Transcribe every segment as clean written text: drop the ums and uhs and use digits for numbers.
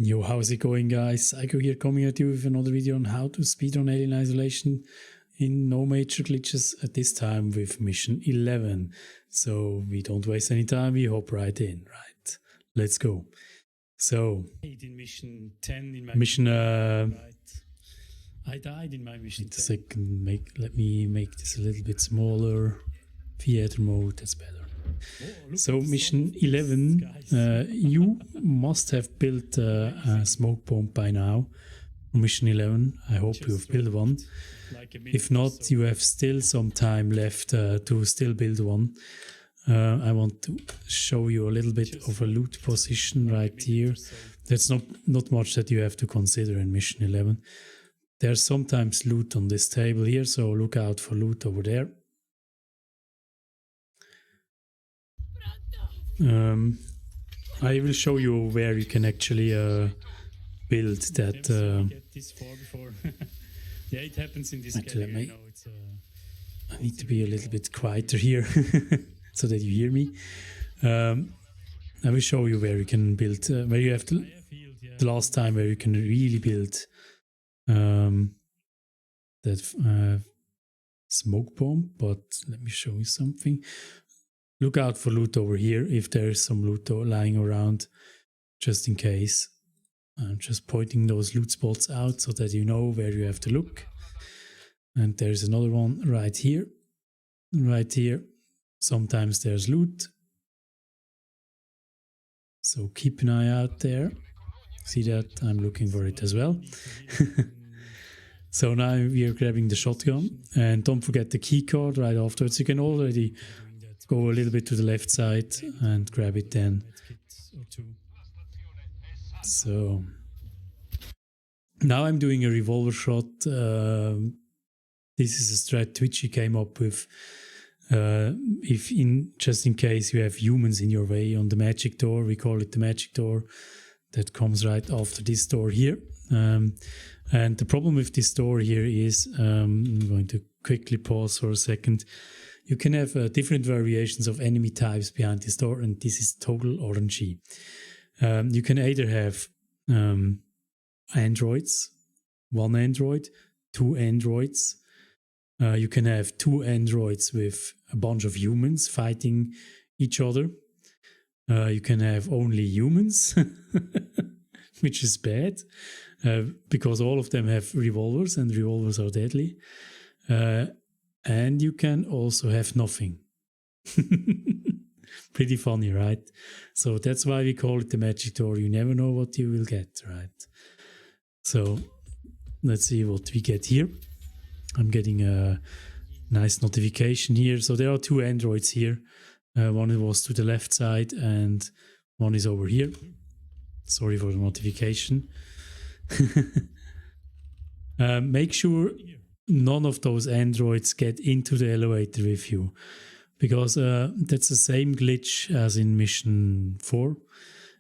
Yo, how's it going, guys? Psycho here, coming at you with another video on how to speedrun Alien Isolation in no major glitches, at this time with mission 11. So we don't waste any time, we hop right in, right? Let's go. So, in mission 10 in my mission, right. I died in my mission 10. A second, let me make this a little bit smaller. Theater mode, that's better. So mission 11, you must have built a smoke bomb by now. Mission 11, I hope you've built one. If not, you have still some time left to still build one. I want to show you a little bit of a loot position right here. That's not much that you have to consider in mission 11. There's sometimes loot on this table here, so look out for loot over there. I will show you where you can actually build that. Yeah, it happens in this actually, I need to be a little bit quieter here so that you hear me. I will show you where you can build, where you have to, the last time where you can really build that smoke bomb. But let me show you something. Look out for loot over here if there is some loot lying around, just in case. I'm just pointing those loot spots out so that you know where you have to look. And there's another one right here. Right here. Sometimes there's loot. So keep an eye out there. See that? I'm looking for it as well. So now we are grabbing the shotgun. And don't forget the key card right afterwards. You can already go a little bit to the left side and grab it then. So now I'm doing a revolver shot. This is a strat Twitchy came up with. Just in case you have humans in your way on the magic door, we call it the magic door. That comes right after this door here. And the problem with this door here is, I'm going to quickly pause for a second. You can have different variations of enemy types behind this door, and this is total RNG. You can either have androids, one android, two androids. You can have two androids with a bunch of humans fighting each other. You can have only humans, which is bad, because all of them have revolvers, and revolvers are deadly. And you can also have nothing. Pretty funny, right? So that's why we call it the magic door. You never know what you will get, right? So let's see what we get here. I'm getting a nice notification here. So there are two androids here. One was to the left side and one is over here. Sorry for the notification. Make sure none of those androids get into the elevator with you, because that's the same glitch as in mission 4.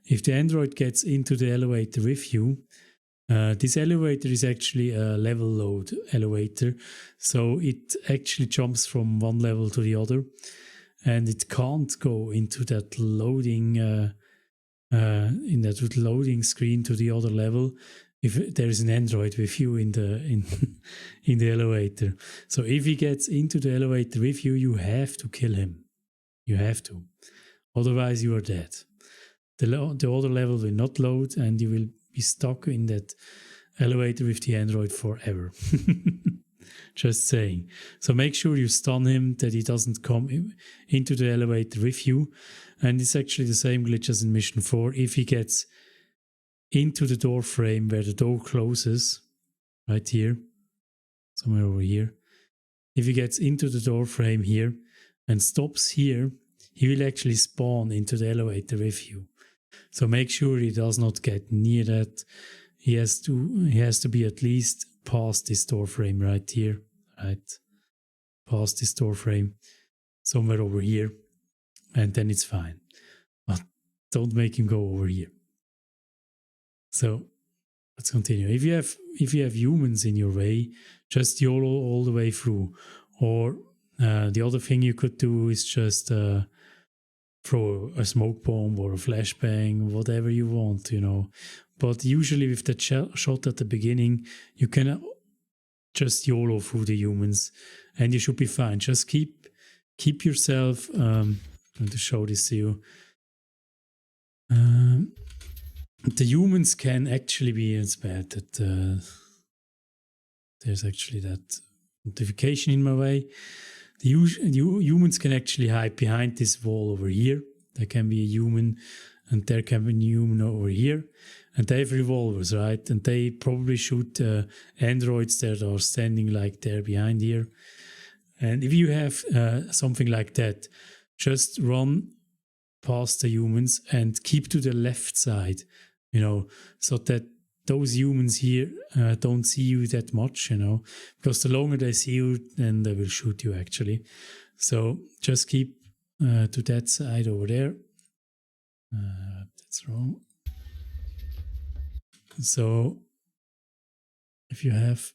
If the android gets into the elevator with you, this elevator is actually a level load elevator, so it actually jumps from one level to the other, and it can't go into that loading in that loading screen to the other level if there is an android with you in the elevator. So if he gets into the elevator with you, you have to kill him. You have to. Otherwise you are dead. The other level will not load and you will be stuck in that elevator with the android forever. Just saying. So make sure you stun him, that he doesn't come into the elevator with you. And it's actually the same glitch as in mission 4. If he gets into the door frame where the door closes, right here, somewhere over here. If he gets into the door frame here and stops here, he will actually spawn into the elevator with you. So make sure he does not get near that. He has to be at least past this door frame right here, right? Past this door frame, somewhere over here, and then it's fine. But don't make him go over here. So let's continue. If you have humans in your way, just YOLO all the way through. Or the other thing you could do is just throw a smoke bomb or a flashbang, whatever you want, you know. but usually with that shot at the beginning, you can just YOLO through the humans, and you should be fine. Just keep yourself. I'm going to show this to you. The humans can actually be. It's bad that there's actually that notification in my way. The humans can actually hide behind this wall over here. There can be a human, and there can be a human over here. And they have revolvers, right? And they probably shoot androids that are standing like there behind here. And if you have something like that, just run past the humans and keep to the left side, you know, so that those humans here don't see you that much, you know, because the longer they see you, then they will shoot you actually. So just keep to that side over there. That's wrong. So if you have,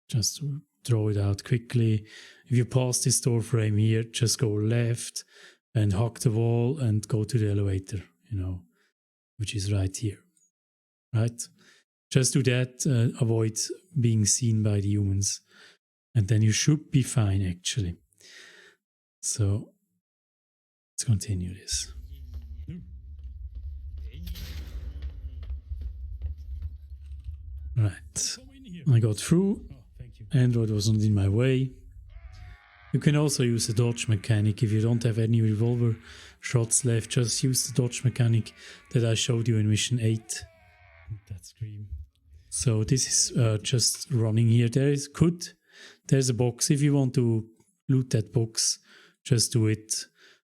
just to throw it out quickly, if you pass this door frame here, just go left and hug the wall and go to the elevator, you know, which is right here, right? Just do that, avoid being seen by the humans, and then you should be fine actually. So let's continue this. Right, I got through. Android was not in my way. You can also use the dodge mechanic. If you don't have any revolver shots left, just use the dodge mechanic that I showed you in mission 8. That scream. So this is just running here. There's a box. If you want to loot that box, just do it.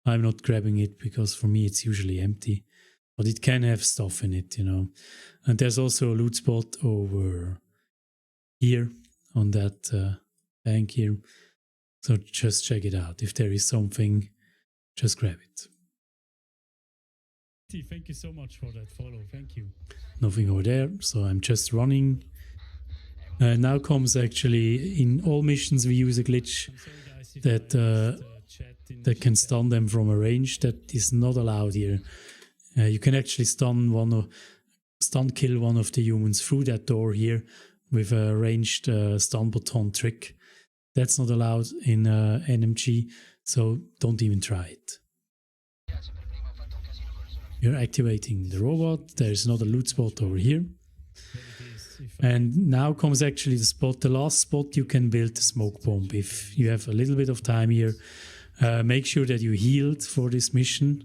I'm not grabbing it because for me it's usually empty. But it can have stuff in it, you know. And there's also a loot spot over here on that bank here. So just check it out. If there is something, just grab it. Thank you so much for that follow. Thank you. Nothing over there, so I'm just running. Now comes actually, in all missions we use a glitch that can stun them from a range. That is not allowed here. You can actually stun kill one of the humans through that door here with a ranged stun baton trick. That's not allowed in NMG, so don't even try it. You're activating the robot. There's another loot spot over here. And now comes actually the last spot you can build the smoke bomb. If you have a little bit of time here, make sure that you healed for this mission.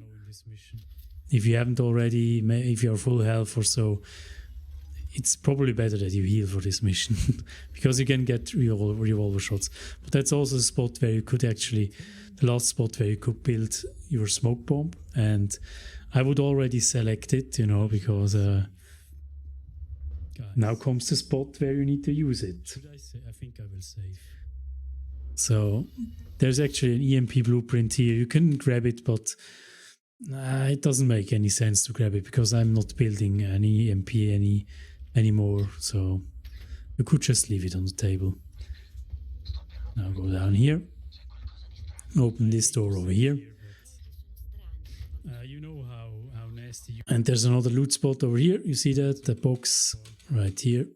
If you haven't already, if you're full health or so, it's probably better that you heal for this mission because you can get revolver shots. But that's also the spot where you could actually, the last spot where you could build your smoke bomb. And I would already select it, you know, because now comes the spot where you need to use it. I think I will save. So there's actually an EMP blueprint here. You can grab it, but it doesn't make any sense to grab it because I'm not building any EMP anymore. So you could just leave it on the table. Now go down here. Open this door over here. You know how nasty. And there's another loot spot over here. You see that? The box right here.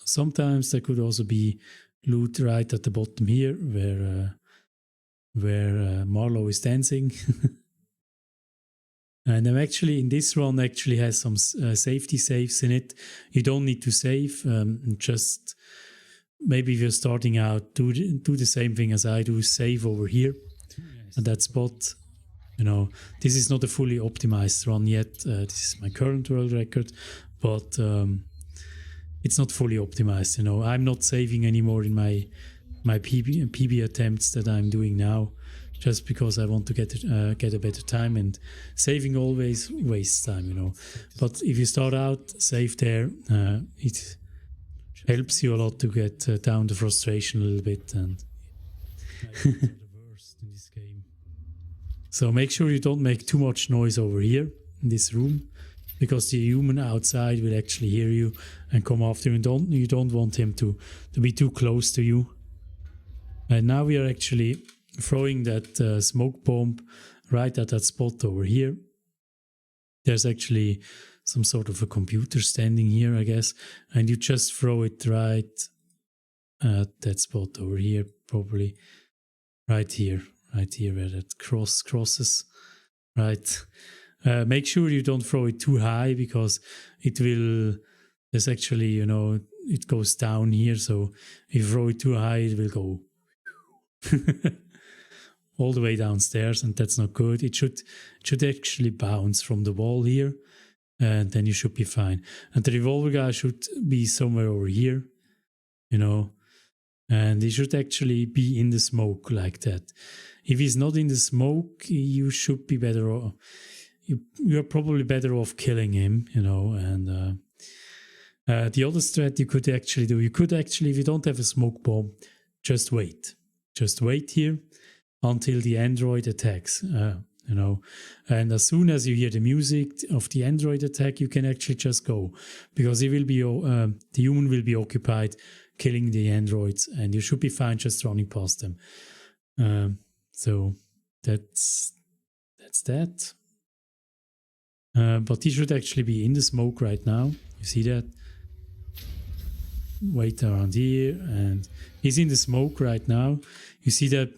Sometimes there could also be loot right at the bottom here where Marlowe is dancing. And I'm actually, in this run, actually has some safety saves in it. You don't need to save, just maybe if you're starting out, do the same thing as I do, save over here at that spot. You know, this is not a fully optimized run yet. This is my current world record, but it's not fully optimized. You know, I'm not saving anymore in my PB attempts that I'm doing now, just because I want to get a better time, and saving always wastes time, you know. But if you start out, save there, it helps you a lot to get down the frustration a little bit. And so make sure you don't make too much noise over here in this room, because the human outside will actually hear you and come after you. You don't want him to be too close to you. And now we are actually throwing that smoke bomb right at that spot over here. There's actually some sort of a computer standing here, I guess, and you just throw it right at that spot over here, probably right here where that crosses, right? Make sure you don't throw it too high, because it will, there's actually, it goes down here, so if you throw it too high, it will go all the way downstairs, and that's not good. It should actually bounce from the wall here, and then you should be fine. And the revolver guy should be somewhere over here, and he should actually be in the smoke like that. If he's not in the smoke, you should be better off. You're probably better off killing him, and the other strat you could actually do, if you don't have a smoke bomb, just wait. Just wait here until the android attacks, and as soon as you hear the music of the android attack, you can actually just go, because he will be, the human will be occupied killing the androids, and you should be fine just running past them. So that's that. But he should actually be in the smoke right now. You see that? Wait around here, and he's in the smoke right now. You see that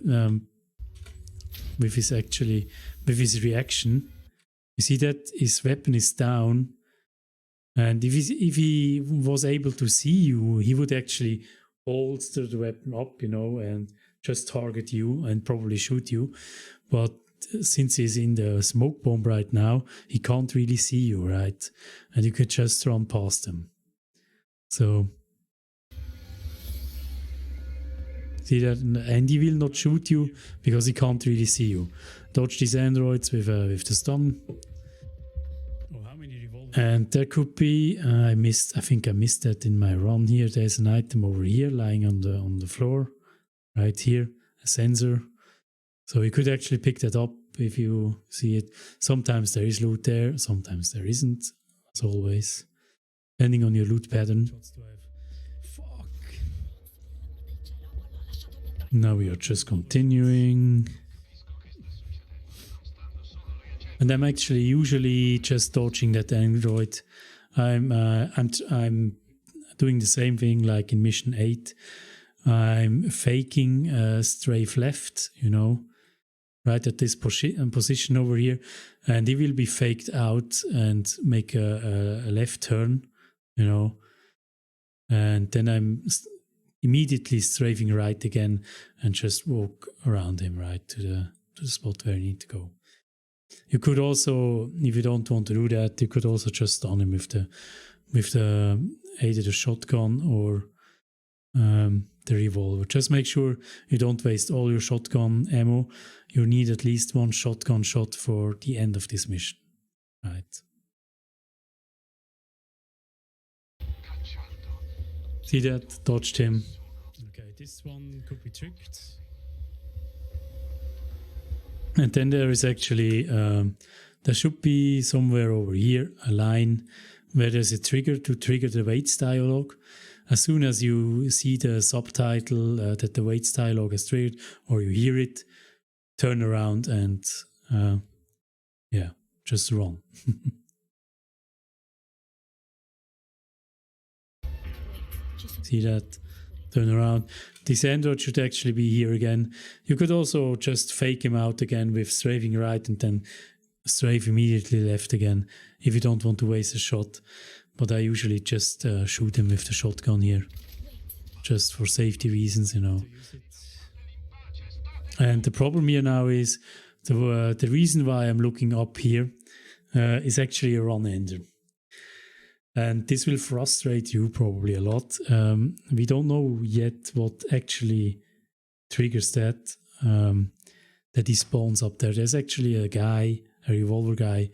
with his reaction. You see that his weapon is down, and if he was able to see you, he would actually holster the weapon up, and just target you and probably shoot you. But since he's in the smoke bomb right now, he can't really see you, right? And you could just run past him. So see that, and he will not shoot you because he can't really see you. Dodge these androids with the stun. And there could be, I think I missed that in my run here. There's an item over here lying on the floor, right here, a sensor. So you could actually pick that up if you see it. Sometimes there is loot there, sometimes there isn't, as always, depending on your loot pattern. Fuck. Now we are just continuing. And I'm actually usually just dodging that android. I'm doing the same thing like in mission 8. I'm faking a strafe left, right at this position over here, and he will be faked out and make a left turn, and then I'm immediately strafing right again and just walk around him right to the spot where I need to go. You could also, if you don't want to do that, you could also just stun him with either the shotgun or the revolver. Just make sure you don't waste all your shotgun ammo. You need at least one shotgun shot for the end of this mission, right? See that? Dodged him. Okay, this one could be tricked. And then there is actually, there should be somewhere over here a line where there's a trigger to trigger the waits dialogue. As soon as you see the subtitle that the waits dialogue is triggered, or you hear it, turn around and just run. See that? Turn around. This android should actually be here again. You could also just fake him out again with strafing right and then strafe immediately left again if you don't want to waste a shot. But I usually just shoot him with the shotgun here, just for safety reasons, And the problem here now is the reason why I'm looking up here is actually a run ender. And this will frustrate you probably a lot. We don't know yet what actually triggers that he spawns up there. There's actually a revolver guy,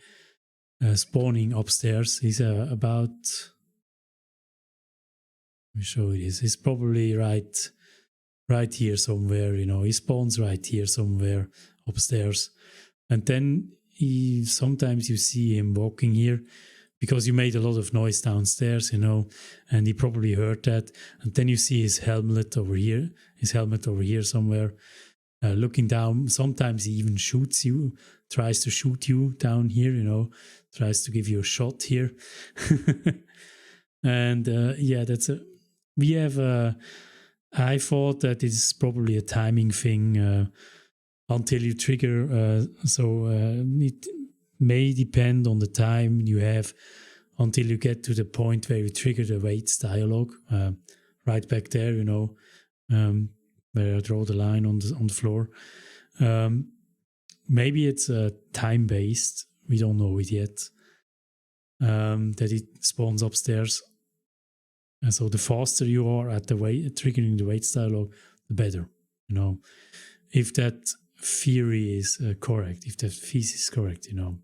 spawning upstairs. He's about, let me show you this. He's probably right here somewhere, he spawns right here somewhere upstairs. And then sometimes you see him walking here, because you made a lot of noise downstairs, and he probably heard that. And then you see his helmet over here somewhere. looking down. Sometimes he even shoots you, tries to shoot you down here, you know, tries to give you a shot here. And yeah, I thought that it's probably a timing thing until you trigger. So it may depend on the time you have until you get to the point where you trigger the waits dialogue. Right back there, you know, where I draw the line on the floor. Maybe it's time-based. We don't know it yet. That it spawns upstairs. And so the faster you are at the triggering the waits dialogue, the better. You know, if that theory is correct, if that thesis is correct, you know.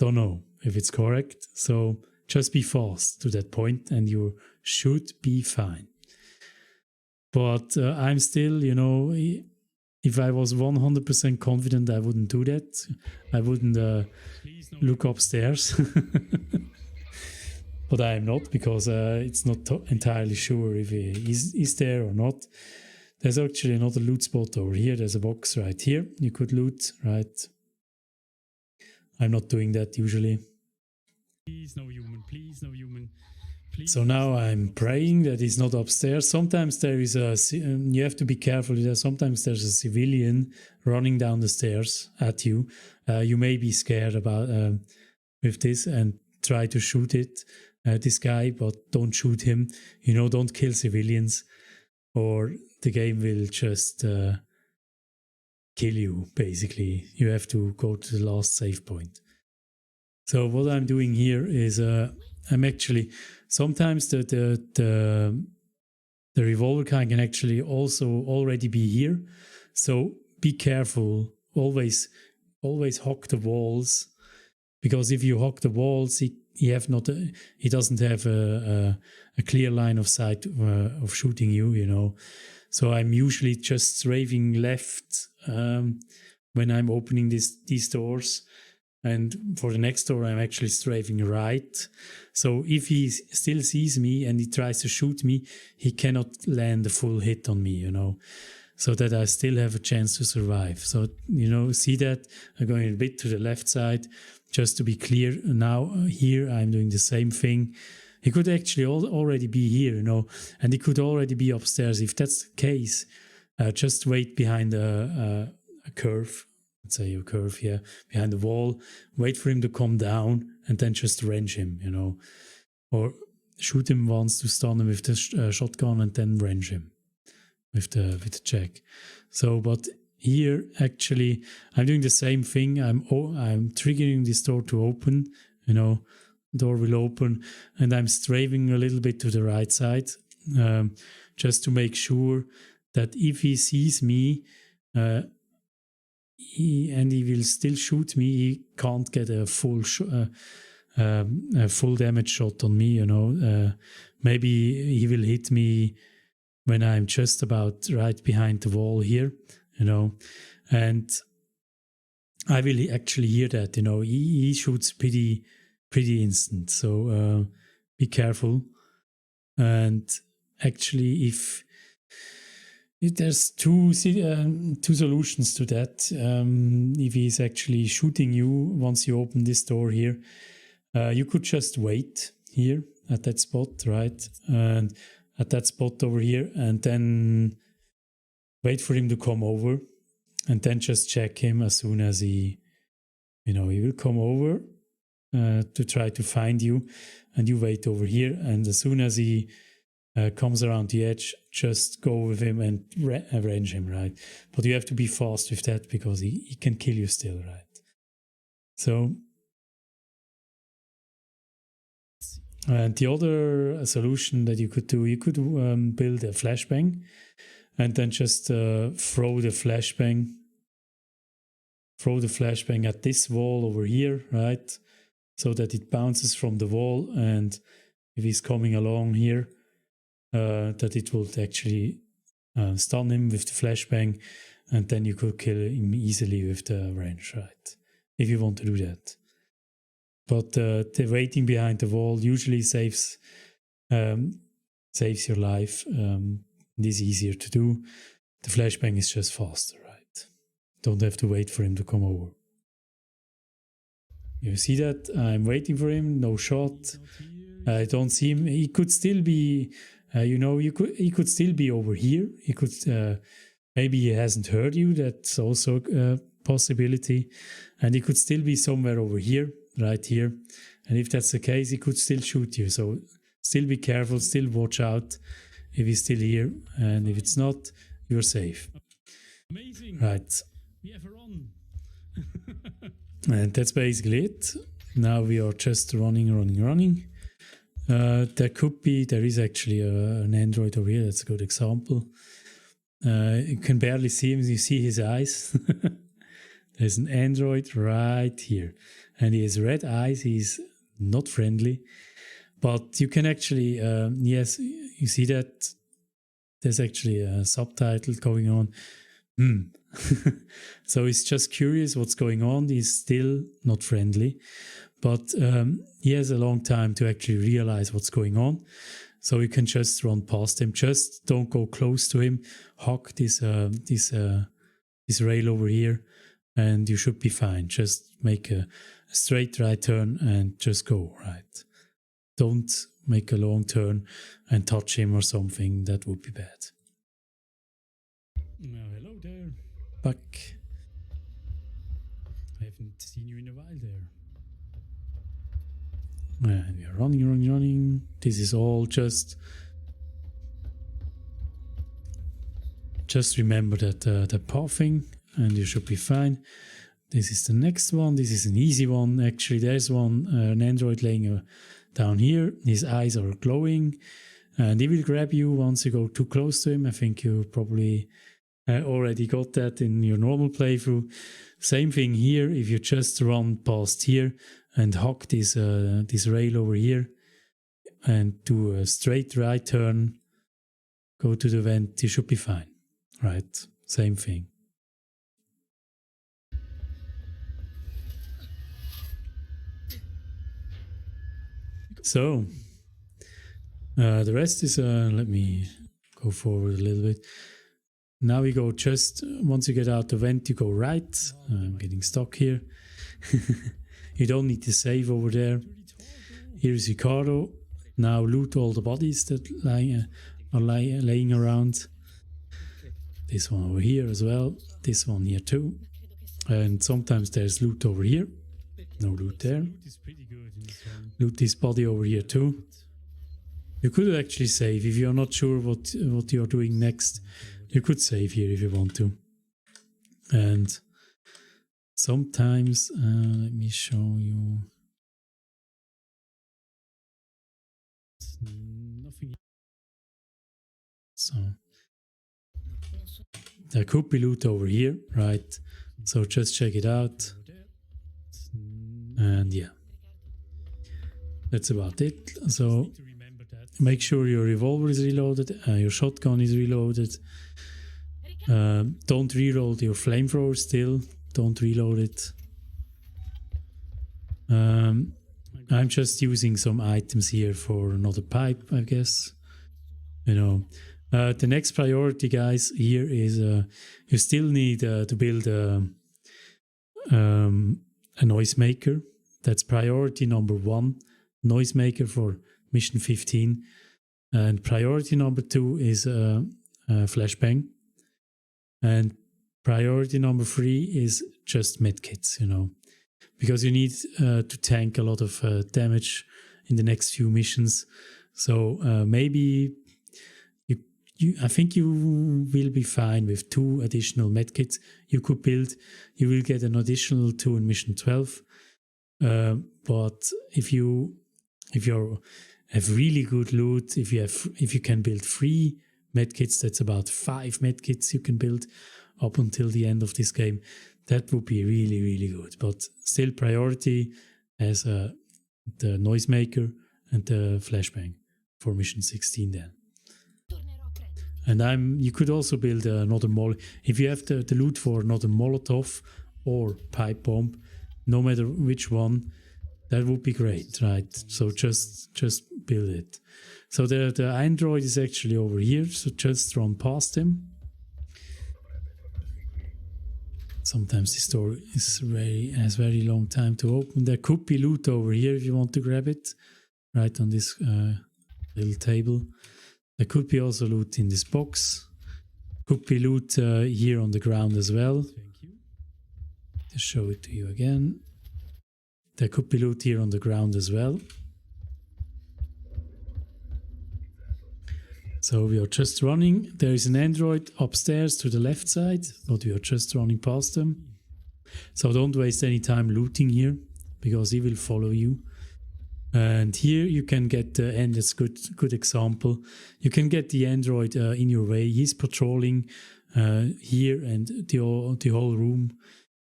Don't know if it's correct. So just be fast to that point and you should be fine. But I'm still, you know, if I was 100% confident, I wouldn't do that. I wouldn't look upstairs. But I am not, because it's not entirely sure if he is there or not. There's actually another loot spot over here. There's a box right here. You could loot, right? I'm not doing that usually. Please, no human. Please, no human. Please. So now I'm praying that he's not upstairs. Sometimes there is you have to be careful. Sometimes there's a civilian running down the stairs at you. You may be scared about with this and try to shoot this guy, but don't shoot him. You know, don't kill civilians, or the game will just kill you, basically. You have to go to the last save point. So what I'm doing here is I'm actually, sometimes the revolver kind can actually also already be here. So be careful, always hog the walls, because if you hog the walls, he doesn't have a clear line of sight of shooting you, you know. So I'm usually just strafing left when I'm opening these doors. And for the next door, I'm actually strafing right. So if he still sees me and he tries to shoot me, he cannot land a full hit on me, you know, so that I still have a chance to survive. So, you know, see that? I'm going a bit to the left side, just to be clear. Now here, I'm doing the same thing. He could actually already be here, you know, and he could already be upstairs. If that's the case, just wait behind a curve. Let's say a curve here, behind the wall, wait for him to come down and then just range him, you know, or shoot him once to stun him with the shotgun and then range him with the jack. So, but here actually I'm doing the same thing. I'm triggering this door to open, you know, door will open, and I'm strafing a little bit to the right side, just to make sure that if he sees me, he will still shoot me. He can't get a full damage shot on me, you know. Maybe he will hit me when I'm just about right behind the wall here, you know. And I will actually hear that, you know. He shoots pretty instant. So be careful. And actually, if there's two solutions to that. If he's actually shooting you once you open this door here, you could just wait here at that spot, right? And at that spot over here, and then wait for him to come over, and then just check him as soon as he will come over to try to find you, and you wait over here, and as soon as he comes around the edge, just go with him and range him, right? But you have to be fast with that, because he can kill you still, right? So, and the other solution that you could do, you could build a flashbang and then just throw the flashbang at this wall over here, right? So that it bounces from the wall, and if he's coming along here, that it will actually stun him with the flashbang, and then you could kill him easily with the range, right? If you want to do that. But the waiting behind the wall usually saves your life. It is easier to do. The flashbang is just faster, right? don't have to wait for him to come over. You see that? I'm waiting for him, no shot. I don't see him. He could still be, he could still be over here. He could, maybe he hasn't heard you. That's also a possibility. And he could still be somewhere over here, right here. And if that's the case, he could still shoot you. So still be careful, still watch out if he's still here. And if it's not, you're safe. Amazing. Right. We have a run. And that's basically it. Now we are just running. There is actually an android over here. That's a good example. You can barely see him. You see his eyes. There's an android right here. And he has red eyes. He's not friendly. But you can actually, yes, you see that there's actually a subtitle going on. So he's just curious what's going on. He's still not friendly. But he has a long time to actually realize what's going on. So you can just run past him. Just don't go close to him. Hug this rail over here and you should be fine. Just make a straight right turn and just go right. Don't make a long turn and touch him or something. That would be bad. Hello there. Back. I haven't seen you in a while there. And we are running. This is all just remember that the pathing and you should be fine. This is the next one. This is an easy one. Actually, there's one, an android laying down here. His eyes are glowing and he will grab you once you go too close to him. I think you probably already got that in your normal playthrough. Same thing here. If you just run past here and hug this rail over here and do a straight right turn, go to the vent, you should be fine. Right? Same thing. So, the rest is, let me go forward a little bit. Now we go just, once you get out the vent, you go right. I'm getting stuck here. You don't need to save over there. Here's Ricardo. Now loot all the bodies that are laying around. This one over here as well. This one here too. And sometimes there's loot over here. No loot there. Loot is pretty good in this one. Loot this body over here too. You could actually save if you're not sure what you're doing next. You could save here if you want to. And sometimes, let me show you. Nothing. So there could be loot over here, right? So just check it out. And yeah, that's about it. So make sure your revolver is reloaded, your shotgun is reloaded. Don't reload your flamethrower still. Don't reload it. I'm just using some items here for another pipe, I guess. You know, the next priority, guys, here is you still need to build a noisemaker. That's priority number 1, noisemaker for mission 15. And priority number 2 is flashbang. And priority number 3 is just medkits, you know, because you need to tank a lot of damage in the next few missions. So maybe I think you will be fine with 2 additional medkits you could build. You will get an additional 2 in mission 12. But if you have really good loot, if you can build 3 medkits, that's about 5 medkits you can build up until the end of this game. That would be really, really good. But still priority as the noisemaker and the flashbang for mission 16 then. And you could also build another if you have the loot for another Molotov or pipe bomb, no matter which one, that would be great, right? So just build it. So the android is actually over here, so just run past him. Sometimes this door has very long time to open. There could be loot over here if you want to grab it, right on this little table. There could be also loot in this box. Could be loot here on the ground as well. Thank you. Just show it to you again. There could be loot here on the ground as well. So we are just running. There is an android upstairs to the left side, but we are just running past them. So don't waste any time looting here, because he will follow you. And here you can get, and it's good example, you can get the android in your way. He's patrolling here and the whole room.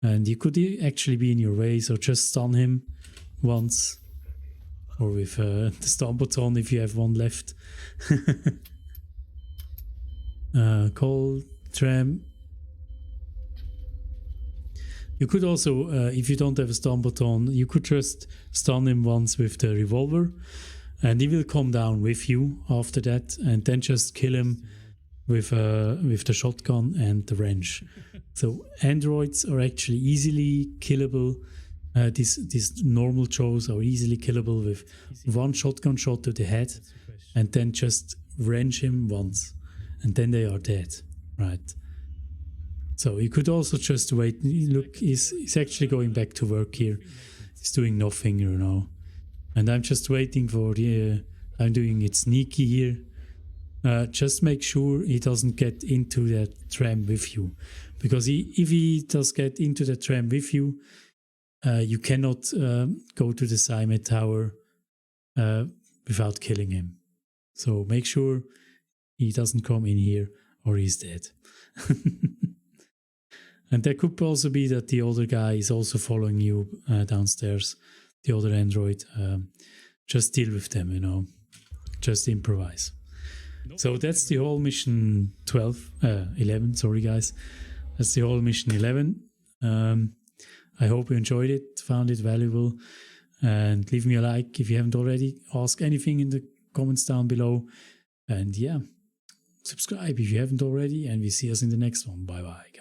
And he could actually be in your way, so just stun him once. Or with the stun button if you have one left. Call, tram. You could also, if you don't have a stun button, you could just stun him once with the revolver. And he will come down with you after that. And then just kill him with the shotgun and the wrench. So androids are actually easily killable. These normal Joes are easily killable with one shotgun shot to the head and then just wrench him once and then they are dead, right? So you could also just wait. Look, he's actually going back to work here. He's doing nothing, you know. And I'm just waiting for I'm doing it sneaky here. Just make sure he doesn't get into that tram with you. Because if he does get into the tram with you, you cannot go to the Cymet Tower without killing him. So make sure he doesn't come in here or he's dead. And there could also be that the other guy is also following you downstairs, the other android. Just deal with them, you know. Just improvise. So that's the whole mission 11, sorry guys. That's the whole mission 11. I hope you enjoyed it, found it valuable, and leave me a like if you haven't already. Ask anything in the comments down below. And yeah, subscribe if you haven't already, and we see us in the next one. Bye bye.